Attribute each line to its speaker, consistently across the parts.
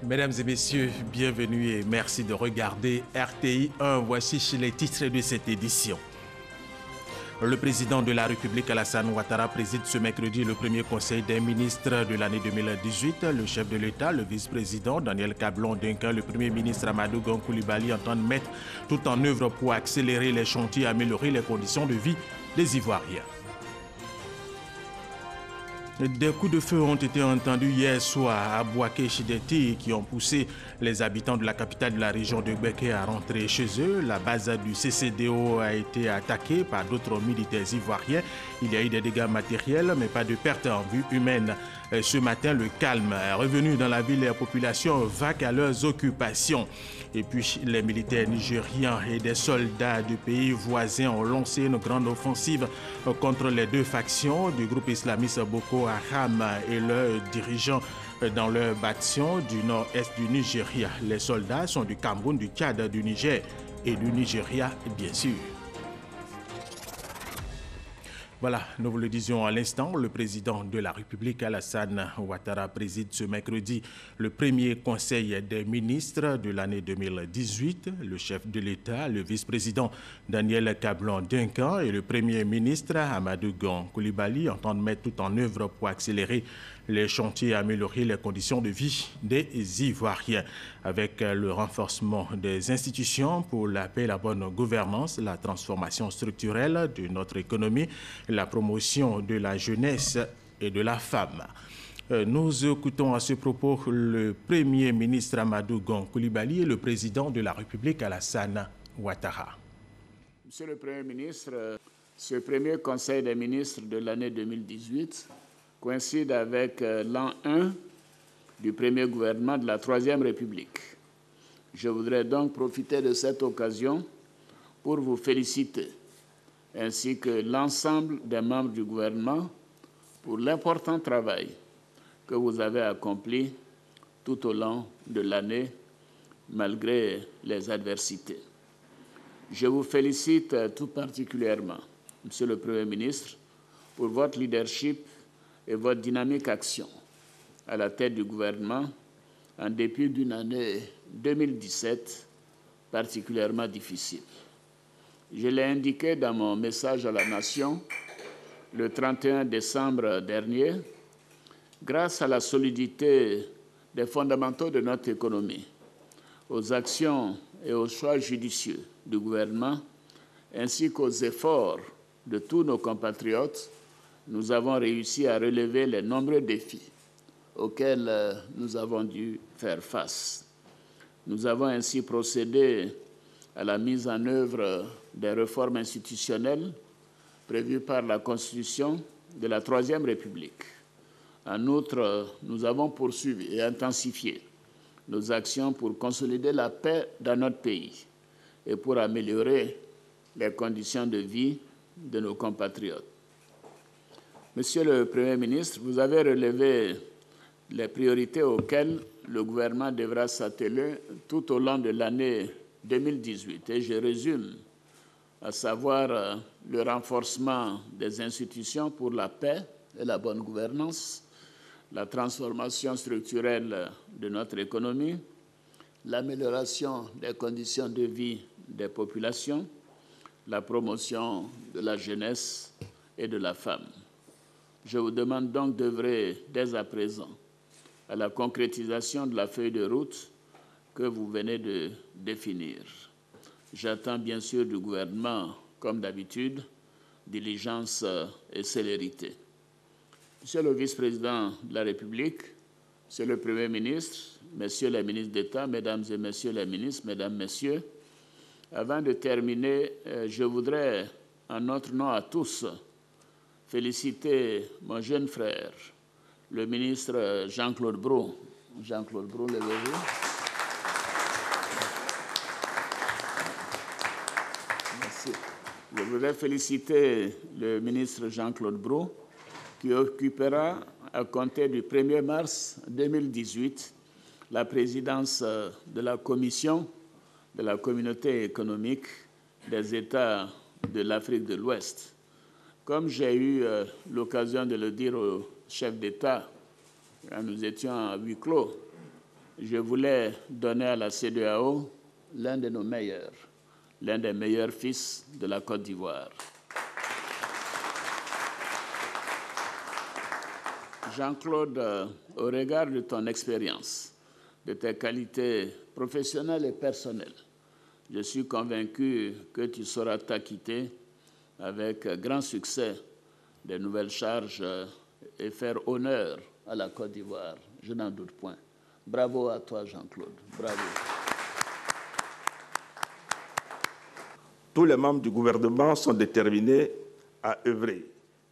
Speaker 1: Mesdames et messieurs, bienvenue et merci de regarder RTI 1. Voici les titres de cette édition. Le président de la République, Alassane Ouattara, préside ce mercredi le premier conseil des ministres de l'année 2018. Le chef de l'État, le vice-président Daniel Kablon-Duncan, le premier ministre Amadou Gon Coulibaly entendent mettre tout en œuvre pour accélérer les chantiers et améliorer les conditions de vie des Ivoiriens. Des coups de feu ont été entendus hier soir à Bouaké-Chideti qui ont poussé les habitants de la capitale de la région de Béké à rentrer chez eux. La base du CCDO a été attaquée par d'autres militaires ivoiriens. Il y a eu des dégâts matériels, mais pas de pertes en vue humaine. Ce matin, le calme est revenu dans la ville et la population vaque à leurs occupations. Et puis, les militaires nigérians et des soldats du pays voisins ont lancé une grande offensive contre les deux factions du groupe islamiste Boko Haram et leurs dirigeants dans leur bastion du nord-est du Nigeria. Les soldats sont du Cameroun, du Tchad, du Niger et du Nigeria, bien sûr. Voilà, nous vous le disions à l'instant, le président de la République, Alassane Ouattara, préside ce mercredi le premier conseil des ministres de l'année 2018. Le chef de l'État, le vice-président Daniel Kablon-Duncan et le premier ministre Amadou Gon Coulibaly entendent mettre tout en œuvre pour accélérer les chantiers et améliorer les conditions de vie des Ivoiriens. Avec le renforcement des institutions pour la paix et la bonne gouvernance, la transformation structurelle de notre économie, la promotion de la jeunesse et de la femme. Nous écoutons à ce propos le Premier ministre Amadou Gon Coulibaly et le président de la République Alassane Ouattara.
Speaker 2: Monsieur le Premier ministre, ce premier Conseil des ministres de l'année 2018 coïncide avec l'an 1 du premier gouvernement de la Troisième République. Je voudrais donc profiter de cette occasion pour vous féliciter, ainsi que l'ensemble des membres du gouvernement, pour l'important travail que vous avez accompli tout au long de l'année, malgré les adversités. Je vous félicite tout particulièrement, Monsieur le Premier ministre, pour votre leadership et votre dynamique action à la tête du gouvernement, en dépit d'une année 2017 particulièrement difficile. Je l'ai indiqué dans mon message à la Nation le 31 décembre dernier, grâce à la solidité des fondamentaux de notre économie, aux actions et aux choix judicieux du gouvernement, ainsi qu'aux efforts de tous nos compatriotes, nous avons réussi à relever les nombreux défis auxquels nous avons dû faire face. Nous avons ainsi procédé à la mise en œuvre des réformes institutionnelles prévues par la Constitution de la Troisième République. En outre, nous avons poursuivi et intensifié nos actions pour consolider la paix dans notre pays et pour améliorer les conditions de vie de nos compatriotes. Monsieur le Premier ministre, vous avez relevé les priorités auxquelles le gouvernement devra s'atteler tout au long de l'année 2018. Et je résume, à savoir le renforcement des institutions pour la paix et la bonne gouvernance, la transformation structurelle de notre économie, l'amélioration des conditions de vie des populations, la promotion de la jeunesse et de la femme. Je vous demande donc d'œuvrer dès à présent à la concrétisation de la feuille de route que vous venez de définir. J'attends bien sûr du gouvernement, comme d'habitude, diligence et célérité. Monsieur le vice-président de la République, Monsieur le Premier ministre, Messieurs les ministres d'État, Mesdames et Messieurs les ministres, Mesdames, Messieurs, avant de terminer, je voudrais, en notre nom à tous, féliciter mon jeune frère, le ministre Jean-Claude Brault. Jean-Claude Brault, levez-vous. Merci. Je voudrais féliciter le ministre Jean-Claude Brault, qui occupera, à compter du 1er mars 2018, la présidence de la Commission de la Communauté économique des États de l'Afrique de l'Ouest. Comme j'ai eu l'occasion de le dire au chef d'État quand nous étions à huis clos, je voulais donner à la CEDEAO l'un de nos meilleurs, l'un des meilleurs fils de la Côte d'Ivoire. Jean-Claude, au regard de ton expérience, de tes qualités professionnelles et personnelles, je suis convaincu que tu sauras t'acquitter avec grand succès des nouvelles charges et faire honneur à la Côte d'Ivoire. Je n'en doute point. Bravo à toi, Jean-Claude. Bravo.
Speaker 3: Tous les membres du gouvernement sont déterminés à œuvrer,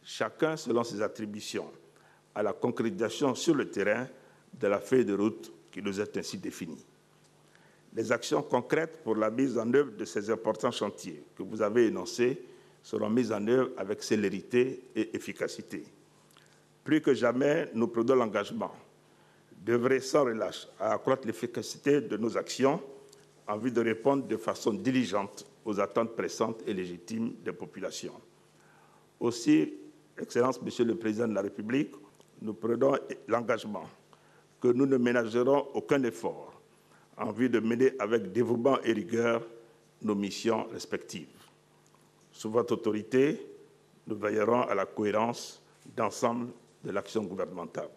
Speaker 3: chacun selon ses attributions, à la concrétisation sur le terrain de la feuille de route qui nous est ainsi définie. Les actions concrètes pour la mise en œuvre de ces importants chantiers que vous avez énoncés seront mises en œuvre avec célérité et efficacité. Plus que jamais, nous prenons l'engagement d'œuvrer sans relâche à accroître l'efficacité de nos actions en vue de répondre de façon diligente aux attentes pressantes et légitimes des populations. Aussi, Excellence, Monsieur le Président de la République, nous prenons l'engagement que nous ne ménagerons aucun effort en vue de mener avec dévouement et rigueur nos missions respectives. Sous votre autorité, nous veillerons à la cohérence d'ensemble de l'action gouvernementale.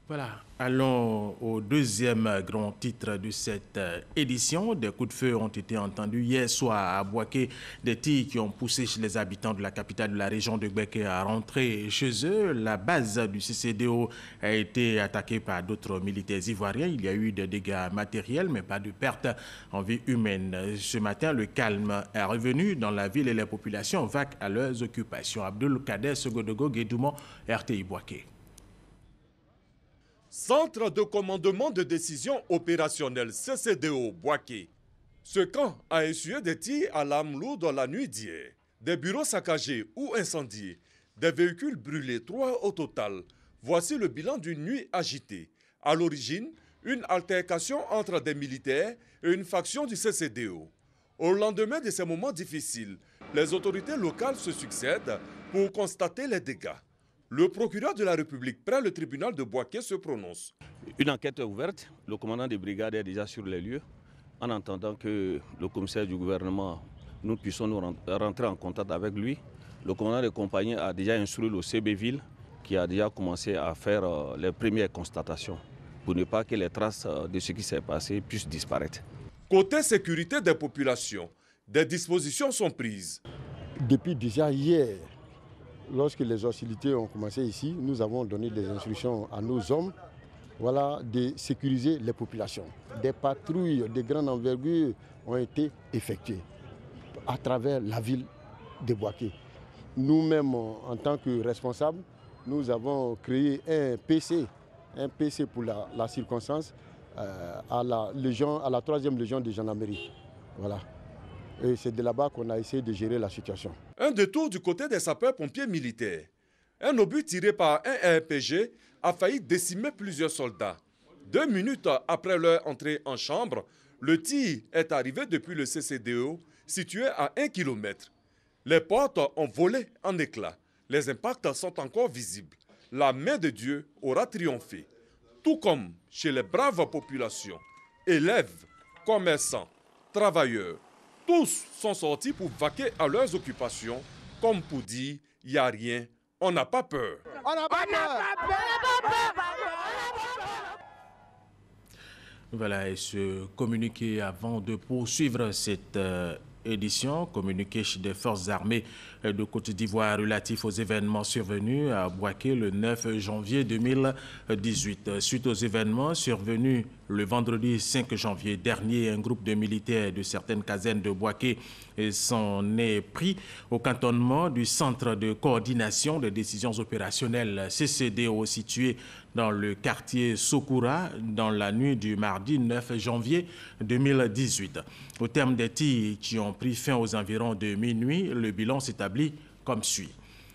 Speaker 1: Voilà, allons au deuxième grand titre de cette édition. Des coups de feu ont été entendus hier soir à Bouaké, des tirs qui ont poussé chez les habitants de la capitale de la région de Bouaké à rentrer chez eux. La base du CCDO a été attaquée par d'autres militaires ivoiriens. Il y a eu des dégâts matériels, mais pas de pertes en vie humaine. Ce matin, le calme est revenu dans la ville et les populations vaquent à leurs occupations. Abdul Kader Segodogo Guédoumon, RTI Bouaké.
Speaker 4: Centre de commandement de décision opérationnelle CCDO Bouaké. Ce camp a essuyé des tirs à l'arme lourde la nuit d'hier. Des bureaux saccagés ou incendiés, des véhicules brûlés, 3 au total. Voici le bilan d'une nuit agitée. À l'origine, une altercation entre des militaires et une faction du CCDO. Au lendemain de ces moments difficiles, les autorités locales se succèdent pour constater les dégâts. Le procureur de la République près le tribunal de Bouaké se prononce.
Speaker 5: Une enquête est ouverte. Le commandant de brigade est déjà sur les lieux. En attendant que le commissaire du gouvernement, nous puissions nous rentrer en contact avec lui, le commandant de compagnie a déjà instruit le CB Ville qui a déjà commencé à faire les premières constatations pour ne pas que les traces de ce qui s'est passé puissent disparaître.
Speaker 4: Côté sécurité des populations, des dispositions sont prises.
Speaker 6: Depuis déjà hier, lorsque les hostilités ont commencé ici, nous avons donné des instructions à nos hommes de sécuriser les populations. Des patrouilles de grande envergure ont été effectuées à travers la ville de Bouaké. Nous-mêmes, en tant que responsables, nous avons créé un PC pour la circonstance à la 3e légion de gendarmerie. Voilà. Et c'est de là-bas qu'on a essayé de gérer la situation.
Speaker 4: Un détour du côté des sapeurs-pompiers militaires. Un obus tiré par un RPG a failli décimer plusieurs soldats. 2 minutes après leur entrée en chambre, le tir est arrivé depuis le CCDO, situé à 1 km. Les portes ont volé en éclats. Les impacts sont encore visibles. La main de Dieu aura triomphé. Tout comme chez les braves populations, élèves, commerçants, travailleurs. Tous sont sortis pour vaquer à leurs occupations, comme pour dire, il n'y a rien, on n'a pas peur.
Speaker 7: On n'a pas peur.
Speaker 1: Voilà, et ce communiqué avant de poursuivre cette édition, communiqué des forces armées de Côte d'Ivoire relatif aux événements survenus à Bouaké le 9 janvier 2018. Suite aux événements survenus le vendredi 5 janvier dernier, un groupe de militaires de certaines casernes de Bouaké s'en est pris au cantonnement du Centre de coordination des décisions opérationnelles CCDO situé dans le quartier Sokoura dans la nuit du mardi 9 janvier 2018. Au terme des tirs qui ont pris fin aux environs de minuit, le bilan s'établit comme suit.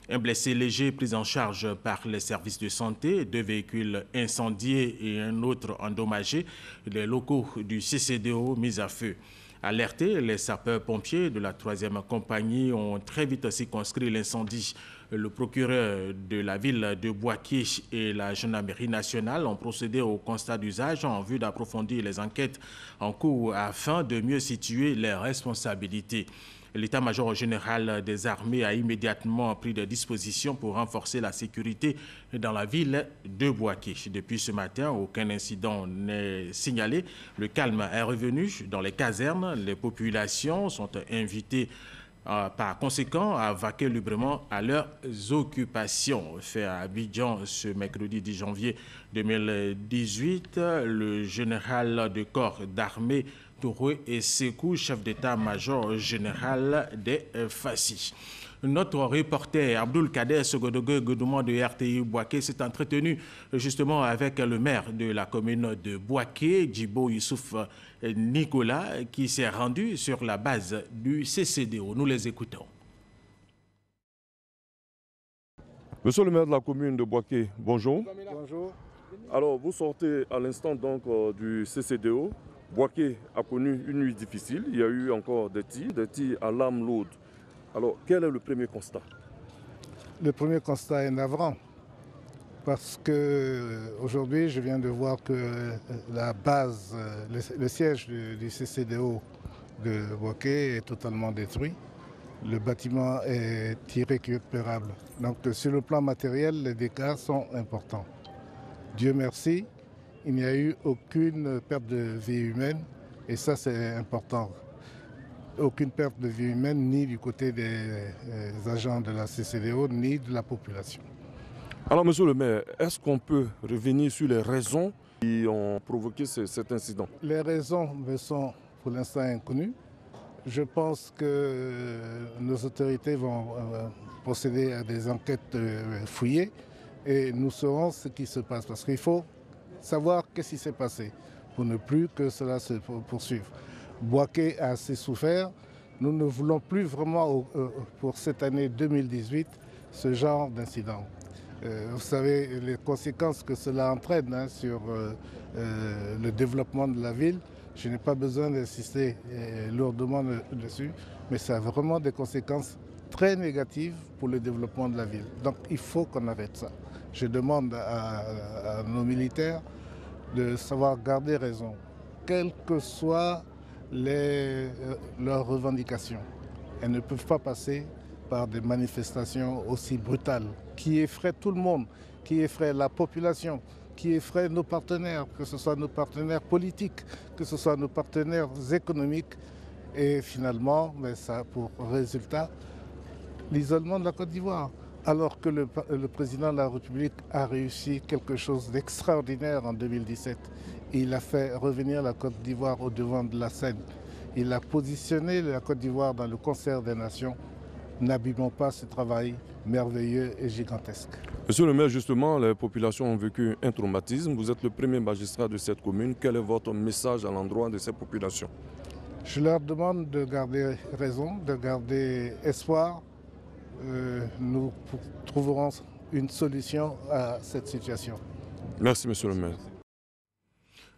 Speaker 1: Un blessé léger pris en charge par les services de santé, 2 véhicules incendiés et un autre endommagé, les locaux du CCDO mis à feu. Alertés, les sapeurs-pompiers de la 3e compagnie ont très vite circonscrit l'incendie. Le procureur de la ville de Bouaké et la gendarmerie nationale ont procédé au constat d'usage en vue d'approfondir les enquêtes en cours afin de mieux situer les responsabilités. L'état-major général des armées a immédiatement pris des dispositions pour renforcer la sécurité dans la ville de Bouaké. Depuis ce matin, aucun incident n'est signalé. Le calme est revenu dans les casernes. Les populations sont invitées par conséquent à vaquer librement à leurs occupations. Fait à Abidjan ce mercredi 10 janvier 2018, le général de corps d'armée Touré et Sekou, chef d'état-major général des FACI. Notre reporter Abdoul Kader Segodogue Godoumand de RTI Bouaké s'est entretenu justement avec le maire de la commune de Bouaké, Djibo Youssouf Nicolas, qui s'est rendu sur la base du CCDO. Nous les écoutons.
Speaker 8: Monsieur le maire de la commune de Bouaké, bonjour.
Speaker 6: Bonjour.
Speaker 8: Alors, vous sortez à l'instant donc du CCDO. Bouaké a connu une nuit difficile. Il y a eu encore des tirs à l'arme lourde. Alors, quel est le premier constat?
Speaker 9: Le premier constat est navrant. Parce qu'aujourd'hui, je viens de voir que la base, le siège du CCDO de Bouaké est totalement détruit. Le bâtiment est irrécupérable. Donc, sur le plan matériel, les dégâts sont importants. Dieu merci, il n'y a eu aucune perte de vie humaine et ça c'est important. Aucune perte de vie humaine ni du côté des agents de la CCDO ni de la population.
Speaker 8: Alors monsieur le maire, est-ce qu'on peut revenir sur les raisons qui ont provoqué cet incident?
Speaker 9: Les raisons me sont pour l'instant inconnues. Je pense que nos autorités vont procéder à des enquêtes fouillées et nous saurons ce qui se passe parce qu'il faut savoir qu'est-ce qui s'est passé pour ne plus que cela se poursuive. Bouaké a assez souffert. Nous ne voulons plus vraiment pour cette année 2018 ce genre d'incident. Vous savez les conséquences que cela entraîne sur le développement de la ville. Je n'ai pas besoin d'insister lourdement dessus, mais ça a vraiment des conséquences très négatives pour le développement de la ville. Donc il faut qu'on arrête ça. Je demande à nos militaires de savoir garder raison, quelles que soient leurs revendications. Elles ne peuvent pas passer par des manifestations aussi brutales qui effraient tout le monde, qui effraient la population, qui effraient nos partenaires, que ce soit nos partenaires politiques, que ce soit nos partenaires économiques. Et finalement, ça a pour résultat l'isolement de la Côte d'Ivoire. Alors que le président de la République a réussi quelque chose d'extraordinaire en 2017. Il a fait revenir la Côte d'Ivoire au devant de la scène. Il a positionné la Côte d'Ivoire dans le concert des nations. N'abîmons pas ce travail merveilleux et gigantesque.
Speaker 8: Monsieur le maire, justement, les populations ont vécu un traumatisme. Vous êtes le premier magistrat de cette commune. Quel est votre message à l'endroit de ces populations?
Speaker 9: Je leur demande de garder raison, de garder espoir. Nous trouverons une solution à cette situation.
Speaker 8: Merci, monsieur le maire.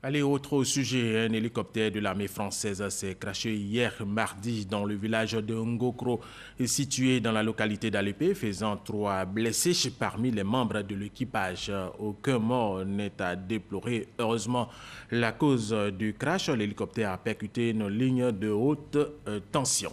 Speaker 1: Allez, autre sujet, un hélicoptère de l'armée française s'est crashé hier mardi dans le village de Ngokro, situé dans la localité d'Alépé, faisant 3 blessés parmi les membres de l'équipage. Aucun mort n'est à déplorer. Heureusement, la cause du crash, l'hélicoptère a percuté une ligne de haute tension.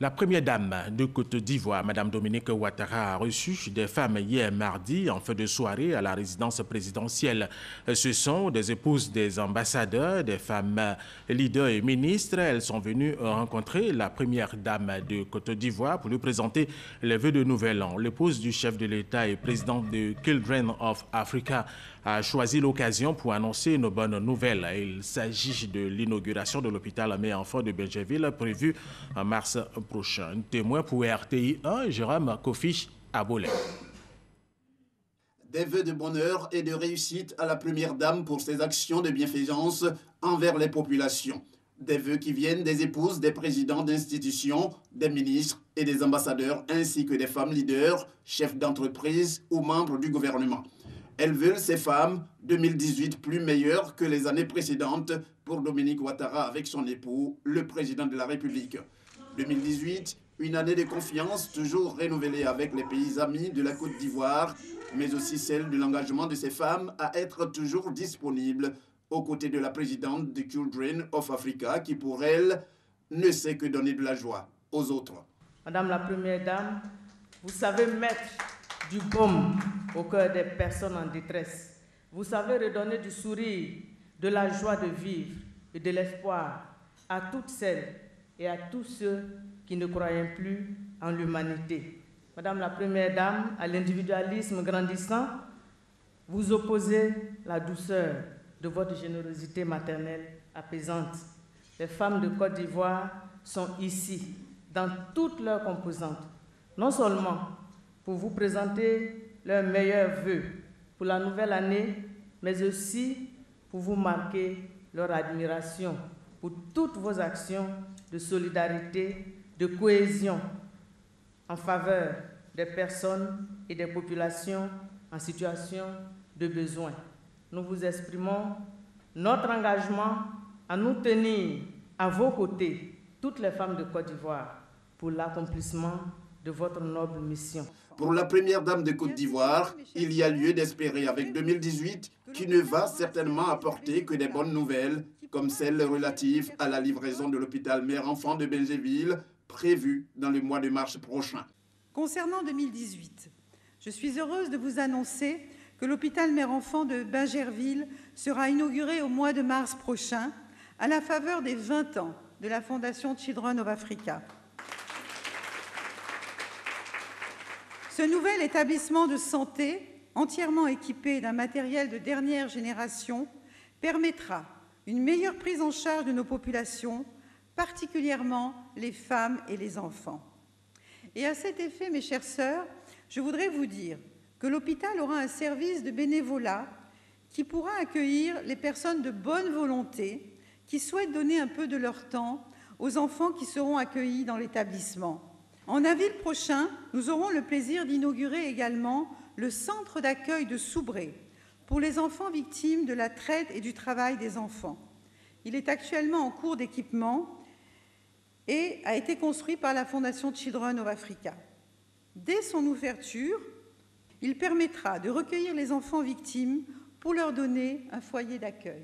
Speaker 1: La première dame de Côte d'Ivoire, Mme Dominique Ouattara, a reçu des femmes hier mardi en fin de soirée à la résidence présidentielle. Ce sont des épouses des ambassadeurs, des femmes leaders et ministres. Elles sont venues rencontrer la première dame de Côte d'Ivoire pour lui présenter les vœux de Nouvel An. L'épouse du chef de l'État et présidente de Children of Africa a choisi l'occasion pour annoncer une bonne nouvelle. Il s'agit de l'inauguration de l'hôpital mère-enfant de Bergerville prévue en mars prochain. Témoin pour RTI 1, Jérôme Kofi Abolé.
Speaker 10: Des vœux de bonheur et de réussite à la première dame pour ses actions de bienfaisance envers les populations. Des vœux qui viennent des épouses des présidents d'institutions, des ministres et des ambassadeurs, ainsi que des femmes leaders, chefs d'entreprise ou membres du gouvernement. Elles veulent, ces femmes, 2018 plus meilleure que les années précédentes pour Dominique Ouattara avec son époux, le président de la République. 2018, une année de confiance toujours renouvelée avec les pays amis de la Côte d'Ivoire, mais aussi celle de l'engagement de ces femmes à être toujours disponibles aux côtés de la présidente de Children of Africa qui, pour elle, ne sait que donner de la joie aux autres.
Speaker 11: Madame la Première Dame, vous savez mettre du baume au cœur des personnes en détresse. Vous savez redonner du sourire, de la joie de vivre et de l'espoir à toutes celles et à tous ceux qui ne croyaient plus en l'humanité. Madame la Première Dame, à l'individualisme grandissant, vous opposez la douceur de votre générosité maternelle apaisante. Les femmes de Côte d'Ivoire sont ici, dans toutes leurs composantes, non seulement pour vous présenter leurs meilleurs vœux pour la nouvelle année, mais aussi pour vous marquer leur admiration pour toutes vos actions de solidarité, de cohésion en faveur des personnes et des populations en situation de besoin. Nous vous exprimons notre engagement à nous tenir à vos côtés, toutes les femmes de Côte d'Ivoire, pour l'accomplissement de votre noble mission.
Speaker 10: Pour la Première Dame de Côte d'Ivoire, il y a lieu d'espérer avec 2018 qui ne va certainement apporter que des bonnes nouvelles, comme celle relative à la livraison de l'hôpital mère-enfant de Benjéville, prévue dans le mois de mars prochain.
Speaker 12: Concernant 2018, je suis heureuse de vous annoncer que l'hôpital mère-enfant de Bingerville sera inauguré au mois de mars prochain, à la faveur des 20 ans de la Fondation Children of Africa. Ce nouvel établissement de santé, entièrement équipé d'un matériel de dernière génération, permettra une meilleure prise en charge de nos populations, particulièrement les femmes et les enfants. Et à cet effet, mes chères sœurs, je voudrais vous dire que l'hôpital aura un service de bénévolat qui pourra accueillir les personnes de bonne volonté qui souhaitent donner un peu de leur temps aux enfants qui seront accueillis dans l'établissement. En avril prochain, nous aurons le plaisir d'inaugurer également le centre d'accueil de Soubré pour les enfants victimes de la traite et du travail des enfants. Il est actuellement en cours d'équipement et a été construit par la Fondation Children of Africa. Dès son ouverture, il permettra de recueillir les enfants victimes pour leur donner un foyer d'accueil.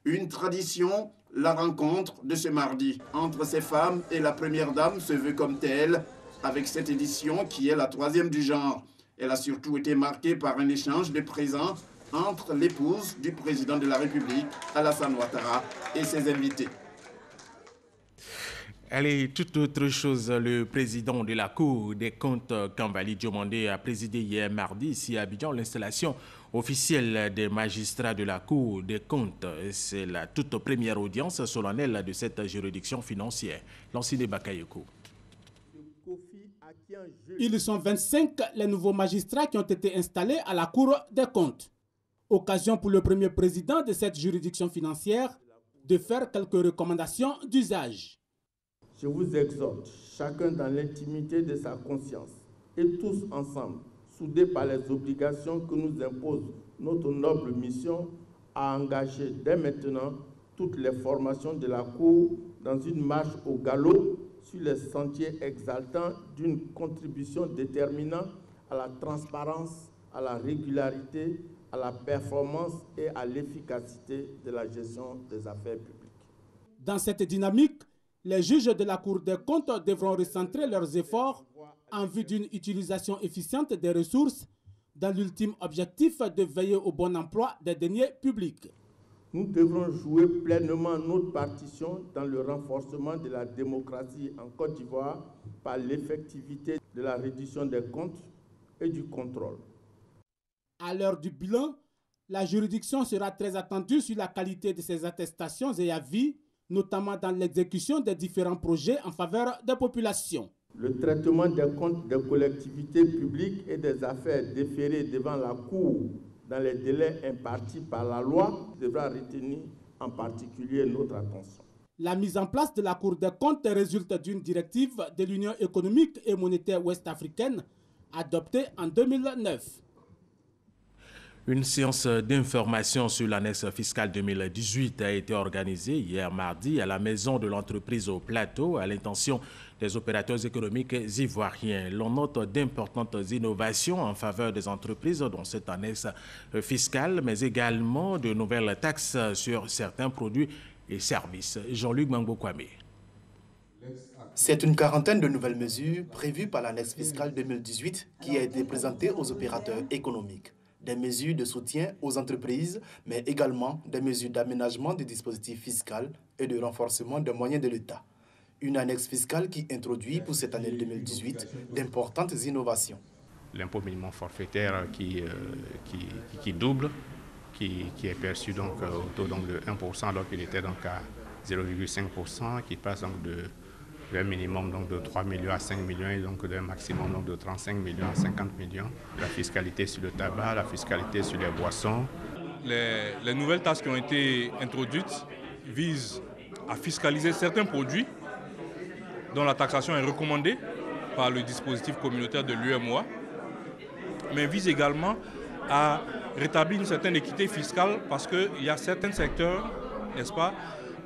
Speaker 10: Une tradition, la rencontre de ce mardi entre ces femmes et la Première Dame se veut comme telle, avec cette édition qui est la 3e du genre. Elle a surtout été marquée par un échange de présents entre l'épouse du président de la République, Alassane Ouattara, et ses invités.
Speaker 1: Allez, toute autre chose, le président de la Cour des comptes, Kambali Diomandé, a présidé hier mardi ici à Abidjan l'installation officielle des magistrats de la Cour des comptes. C'est la toute première audience solennelle de cette juridiction financière. Lancine Bakayoko.
Speaker 13: Ils sont 25 les nouveaux magistrats qui ont été installés à la Cour des comptes. Occasion pour le premier président de cette juridiction financière de faire quelques recommandations d'usage.
Speaker 14: Je vous exhorte, chacun dans l'intimité de sa conscience, et tous ensemble, soudés par les obligations que nous impose notre noble mission, à engager dès maintenant toutes les formations de la Cour dans une marche au galop sur les sentiers exaltants d'une contribution déterminante à la transparence, à la régularité, à la performance et à l'efficacité de la gestion des affaires publiques.
Speaker 13: Dans cette dynamique, les juges de la Cour des comptes devront recentrer leurs efforts en vue d'une utilisation efficiente des ressources dans l'ultime objectif de veiller au bon emploi des deniers publics.
Speaker 14: Nous devrons jouer pleinement notre partition dans le renforcement de la démocratie en Côte d'Ivoire par l'effectivité de la reddition des comptes et du contrôle.
Speaker 13: À l'heure du bilan, la juridiction sera très attendue sur la qualité de ses attestations et avis, notamment dans l'exécution des différents projets en faveur des populations.
Speaker 14: Le traitement des comptes des collectivités publiques et des affaires déférées devant la Cour dans les délais impartis par la loi devra retenir en particulier notre attention.
Speaker 13: La mise en place de la Cour des comptes résulte d'une directive de l'Union économique et monétaire ouest-africaine adoptée en 2009.
Speaker 1: Une séance d'information sur l'annexe fiscale 2018 a été organisée hier mardi à la maison de l'entreprise au Plateau à l'intention des opérateurs économiques ivoiriens. L'on note d'importantes innovations en faveur des entreprises dans cette annexe fiscale, mais également de nouvelles taxes sur certains produits et services. Jean-Luc Mangbo-Kwame.
Speaker 15: C'est une quarantaine de nouvelles mesures prévues par l'annexe fiscale 2018 qui a été présentée aux opérateurs économiques. Des mesures de soutien aux entreprises, mais également des mesures d'aménagement du dispositif fiscal et de renforcement des moyens de l'État. Une annexe fiscale qui introduit pour cette année 2018 d'importantes innovations.
Speaker 16: L'impôt minimum forfaitaire qui double, qui est perçu donc au taux donc de 1% alors qu'il était donc à 0,5%, qui passe donc d'un minimum donc de 3 millions à 5 millions et donc d'un maximum donc de 35 millions à 50 millions. La fiscalité sur le tabac, la fiscalité sur les boissons.
Speaker 17: Les nouvelles taxes qui ont été introduites visent à fiscaliser certains produits dont la taxation est recommandée par le dispositif communautaire de l'UEMOA, mais visent également à rétablir une certaine équité fiscale parce qu'il y a certains secteurs, n'est-ce pas,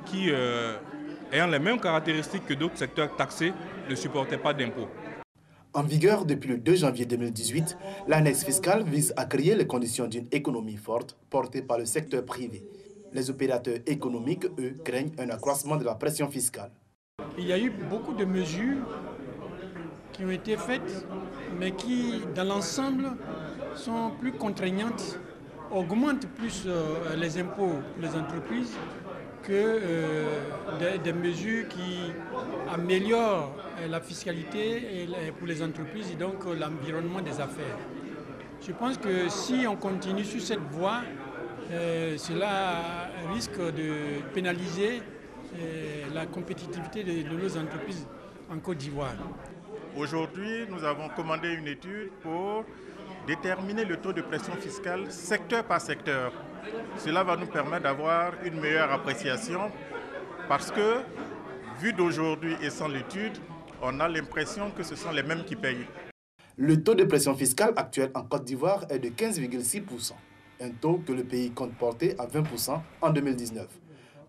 Speaker 17: qui, ayant les mêmes caractéristiques que d'autres secteurs taxés, ne supportaient pas d'impôts.
Speaker 15: En vigueur depuis le 2 janvier 2018, l'annexe fiscale vise à créer les conditions d'une économie forte portée par le secteur privé. Les opérateurs économiques, eux, craignent un accroissement de la pression fiscale.
Speaker 18: Il y a eu beaucoup de mesures qui ont été faites, mais qui, dans l'ensemble, sont plus contraignantes, augmentent plus les impôts pour les entreprises que des mesures qui améliorent la fiscalité pour les entreprises et donc l'environnement des affaires. Je pense que si on continue sur cette voie, cela risque de pénaliser la compétitivité de nos entreprises en Côte d'Ivoire.
Speaker 19: Aujourd'hui, nous avons commandé une étude pour déterminer le taux de pression fiscale secteur par secteur. Cela va nous permettre d'avoir une meilleure appréciation parce que, vu d'aujourd'hui et sans l'étude, on a l'impression que ce sont les mêmes qui payent.
Speaker 15: Le taux de pression fiscale actuel en Côte d'Ivoire est de 15,6%, un taux que le pays compte porter à 20% en 2019.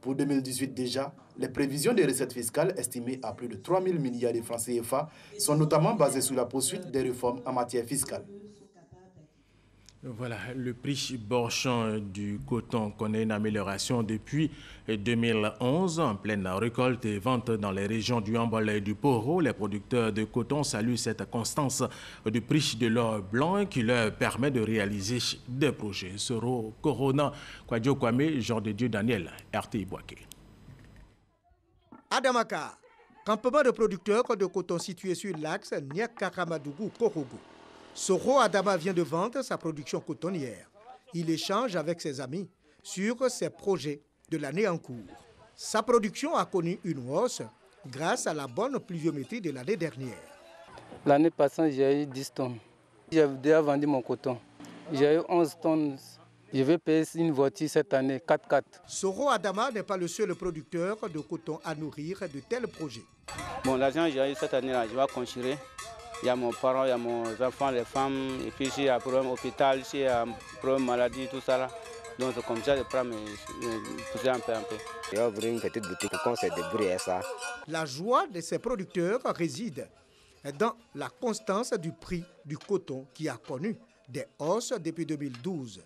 Speaker 15: Pour 2018 déjà, les prévisions des recettes fiscales estimées à plus de 3 000 milliards de francs CFA sont notamment basées sur la poursuite des réformes en matière fiscale.
Speaker 1: Voilà, le prix borchon du coton connaît une amélioration depuis 2011. En pleine récolte et vente dans les régions du Hambol et du Poro, les producteurs de coton saluent cette constance du prix de l'or blanc qui leur permet de réaliser des projets. Soro Corona, Kwadjo Kwame, Jean de Dieu Daniel, RTI Boaké.
Speaker 20: Adamaka, campement de producteurs de coton situé sur l'axe Niakakamadougou-Korogo. Soro Adama vient de vendre sa production cotonnière. Il échange avec ses amis sur ses projets de l'année en cours. Sa production a connu une hausse grâce à la bonne pluviométrie de l'année dernière.
Speaker 21: L'année passée, j'ai eu 10 tonnes. J'ai déjà vendu mon coton. J'ai eu 11 tonnes. Je vais payer une voiture cette année, 4x4.
Speaker 20: Soro Adama n'est pas le seul producteur de coton à nourrir de tels projets.
Speaker 22: Bon, l'argent que j'ai eu cette année-là, je vais construire. Il y a mon parent, il y a mon enfant, les femmes, et puis s'il y a un problème hôpital, s'il y a un problème maladie, tout ça là. Donc c'est comme ça, je prends mes pousser un peu.
Speaker 23: Je vais ouvrir une petite boutique pour qu'on se débrouille ça.
Speaker 20: La joie de ces producteurs réside dans la constance du prix du coton qui a connu des hausses depuis 2012.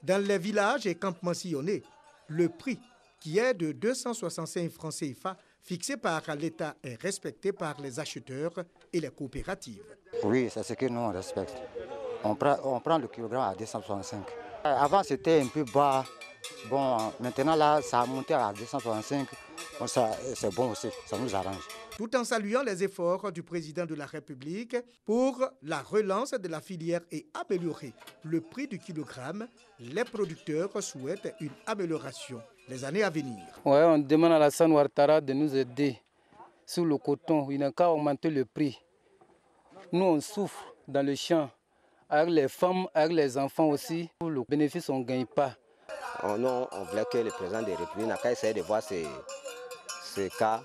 Speaker 20: Dans les villages et campements sillonnés, le prix qui est de 265 francs CFA fixé par l'État est respecté par les acheteurs et les coopératives.
Speaker 23: Oui, c'est ce que nous on respecte. On prend le kilogramme à 265. Avant c'était un peu bas. Bon, maintenant là, ça a monté à 265. Bon, c'est bon aussi, ça nous arrange.
Speaker 20: Tout en saluant les efforts du président de la République pour la relance de la filière et améliorer le prix du kilogramme, les producteurs souhaitent une amélioration les années à venir.
Speaker 21: Ouais, on demande à la San Ouattara de nous aider sur le coton. Il n'a qu'à augmenter le prix. Nous, on souffre dans le champ, avec les femmes, avec les enfants aussi. Pour le bénéfice, on ne gagne pas.
Speaker 23: On voulait que le président de la République n'a qu'à essayer de voir ces cas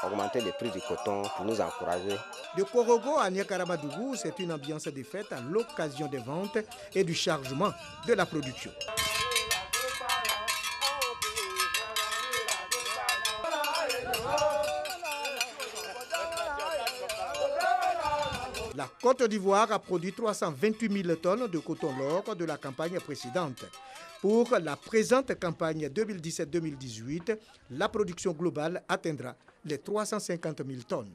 Speaker 2: augmenter les prix du coton pour nous encourager.
Speaker 20: De Korogo à Niakaramadougou, c'est une ambiance de fête à l'occasion des ventes et du chargement de la production. La Côte d'Ivoire a produit 328 000 tonnes de coton lors de la campagne précédente. Pour la présente campagne 2017-2018, la production globale atteindra les 350 000 tonnes.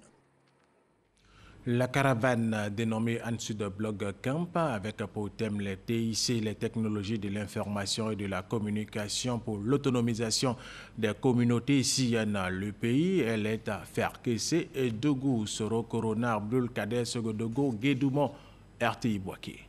Speaker 1: La caravane dénommée Ansud Blog Camp avec pour thème les TIC, les technologies de l'information et de la communication pour l'autonomisation des communautés ici dans le pays. Elle est à Ferkessé et Dougou, Soro Corona, Abdul Kader Segodogo, Guédoumont, RTI Boaké.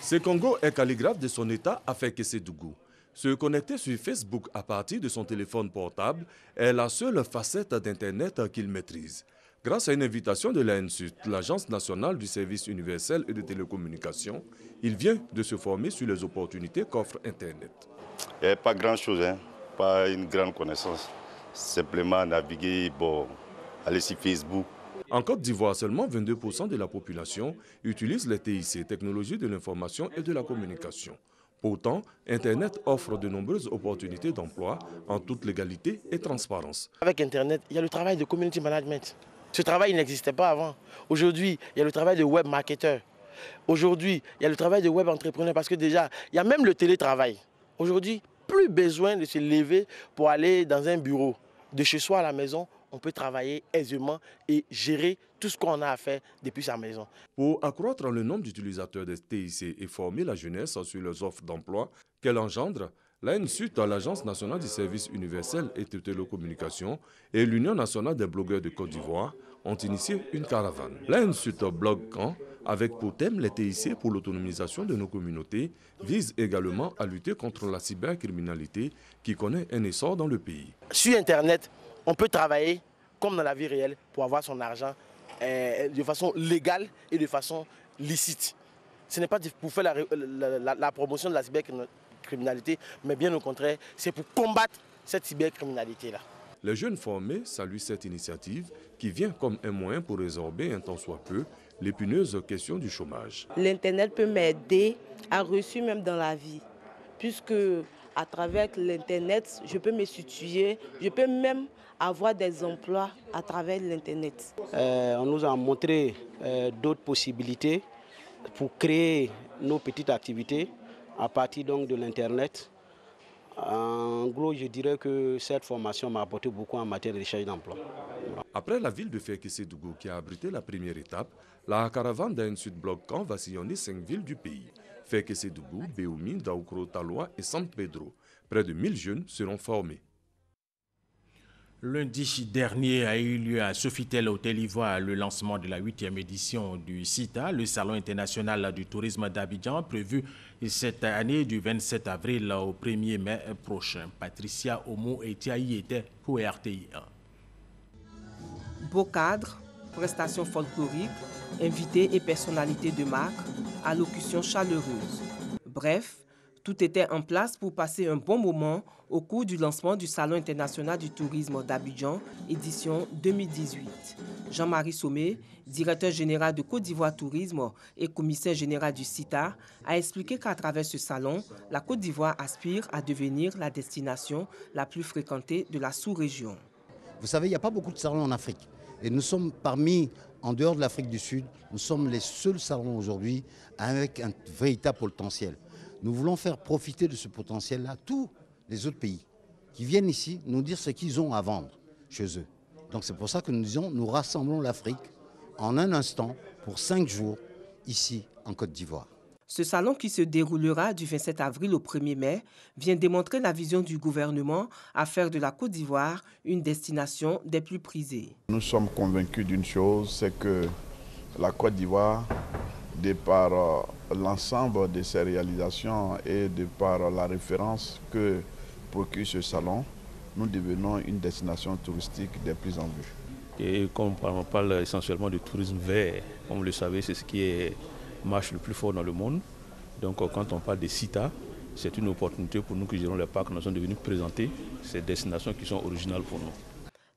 Speaker 4: Ce Congo est calligraphe de son état à Ferkessé-Dougou. Se connecter sur Facebook à partir de son téléphone portable est la seule facette d'Internet qu'il maîtrise. Grâce à une invitation de l'ANSUT, l'Agence nationale du service universel et de télécommunications, il vient de se former sur les opportunités qu'offre Internet.
Speaker 3: Il n'y a pas grand-chose, pas une grande connaissance. Simplement naviguer, aller sur Facebook.
Speaker 4: En Côte d'Ivoire, seulement 22% de la population utilise les TIC, technologies de l'information et de la communication. Pourtant, Internet offre de nombreuses opportunités d'emploi en toute légalité et transparence.
Speaker 5: Avec Internet, il y a le travail de community management. Ce travail n'existait pas avant. Aujourd'hui, il y a le travail de web marketeur. Aujourd'hui, il y a le travail de web entrepreneur parce que déjà, il y a même le télétravail. Aujourd'hui, plus besoin de se lever pour aller dans un bureau. De chez soi à la maison, on peut travailler aisément et gérer tout ce qu'on a à faire depuis sa maison.
Speaker 4: Pour accroître le nombre d'utilisateurs des TIC et former la jeunesse sur les offres d'emploi qu'elle engendre, l'ANSUT, l'Agence nationale du service universel et de télécommunications et l'Union nationale des blogueurs de Côte d'Ivoire ont initié une caravane. L'ANSUT Blog Camp, avec pour thème les TIC pour l'autonomisation de nos communautés, vise également à lutter contre la cybercriminalité qui connaît un essor dans le pays.
Speaker 5: Sur Internet, on peut travailler comme dans la vie réelle pour avoir son argent de façon légale et de façon licite. Ce n'est pas pour faire la promotion de la cybercriminalité, mais bien au contraire, c'est pour combattre cette cybercriminalité-là.
Speaker 4: Les jeunes formés saluent cette initiative qui vient comme un moyen pour résorber un tant soit peu l'épineuse question du chômage.
Speaker 24: L'Internet peut m'aider à réussir même dans la vie, puisque à travers l'Internet, je peux me situer, je peux même avoir des emplois à travers l'Internet.
Speaker 22: On nous a montré d'autres possibilités pour créer nos petites activités à partir donc de l'Internet. En gros, je dirais que cette formation m'a apporté beaucoup en matière de recherche d'emploi.
Speaker 4: Après la ville de Ferkessé-Dougou qui a abrité la première étape, la caravane d'ANSUT Blog Camp va sillonner 5 villes du pays. Ferkessé-Dougou, Béoumi, Daoukro, Taloa et San Pedro. Près de 1000 jeunes seront formés.
Speaker 1: Lundi dernier a eu lieu à Sofitel Hôtel Ivoire le lancement de la 8e édition du CITA, le Salon international du tourisme d'Abidjan, prévu cette année du 27 avril au 1er mai prochain. Patricia Omo et Tiaï étaient pour RTI 1.
Speaker 25: Beau cadre, prestations folkloriques, invités et personnalités de marque, allocutions chaleureuses. Bref, tout était en place pour passer un bon moment au cours du lancement du Salon international du tourisme d'Abidjan, édition 2018. Jean-Marie Sommet, directeur général de Côte d'Ivoire Tourisme et commissaire général du CITA, a expliqué qu'à travers ce salon, la Côte d'Ivoire aspire à devenir la destination la plus fréquentée de la sous-région.
Speaker 26: Vous savez, il n'y a pas beaucoup de salons en Afrique. Et nous sommes en dehors de l'Afrique du Sud, nous sommes les seuls salons aujourd'hui avec un véritable potentiel. Nous voulons faire profiter de ce potentiel-là tous les autres pays qui viennent ici nous dire ce qu'ils ont à vendre chez eux. Donc c'est pour ça que nous disons, nous rassemblons l'Afrique en un instant pour 5 jours ici en Côte d'Ivoire.
Speaker 25: Ce salon qui se déroulera du 27 avril au 1er mai vient démontrer la vision du gouvernement à faire de la Côte d'Ivoire une destination des plus prisées.
Speaker 27: Nous sommes convaincus d'une chose, c'est que la Côte d'Ivoire, de par l'ensemble de ses réalisations et de par la référence que procure ce salon, nous devenons une destination touristique des plus en vue.
Speaker 28: Et comme on parle essentiellement de tourisme vert, comme vous le savez, c'est ce qui marche le plus fort dans le monde. Donc quand on parle des CITA, c'est une opportunité pour nous qui gérons les parcs nationaux de venir présenter ces destinations qui sont originales pour nous.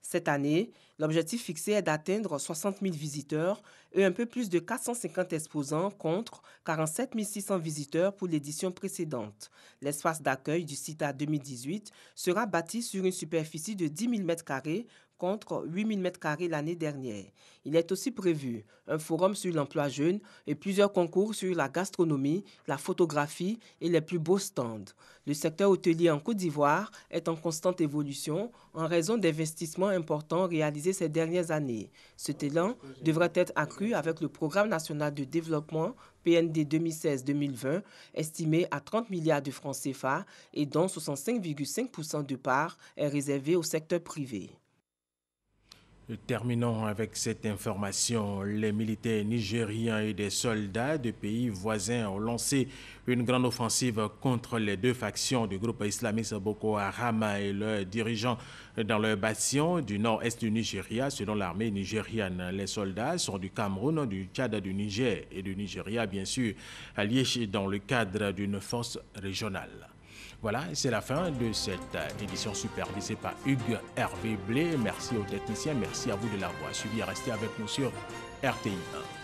Speaker 25: Cette année, l'objectif fixé est d'atteindre 60 000 visiteurs et un peu plus de 450 exposants contre 47 600 visiteurs pour l'édition précédente. L'espace d'accueil du CITA 2018 sera bâti sur une superficie de 10 000 m² contre 8 000 m² l'année dernière. Il est aussi prévu un forum sur l'emploi jeune et plusieurs concours sur la gastronomie, la photographie et les plus beaux stands. Le secteur hôtelier en Côte d'Ivoire est en constante évolution en raison d'investissements importants réalisés ces dernières années. Cet élan devrait être accru avec le Programme national de développement PND 2016-2020, estimé à 30 milliards de francs CFA et dont 65,5% de part est réservé au secteur privé.
Speaker 1: Terminons avec cette information. Les militaires nigériens et des soldats de pays voisins ont lancé une grande offensive contre les deux factions du groupe islamiste Boko Haram et leurs dirigeants dans leur bastion du nord-est du Nigeria, selon l'armée nigériane. Les soldats sont du Cameroun, du Tchad, du Niger et du Nigeria, bien sûr, alliés dans le cadre d'une force régionale. Voilà, c'est la fin de cette édition supervisée par Hugues Hervé Blé. Merci aux techniciens, merci à vous de l'avoir suivi. Restez avec nous sur RTI 1.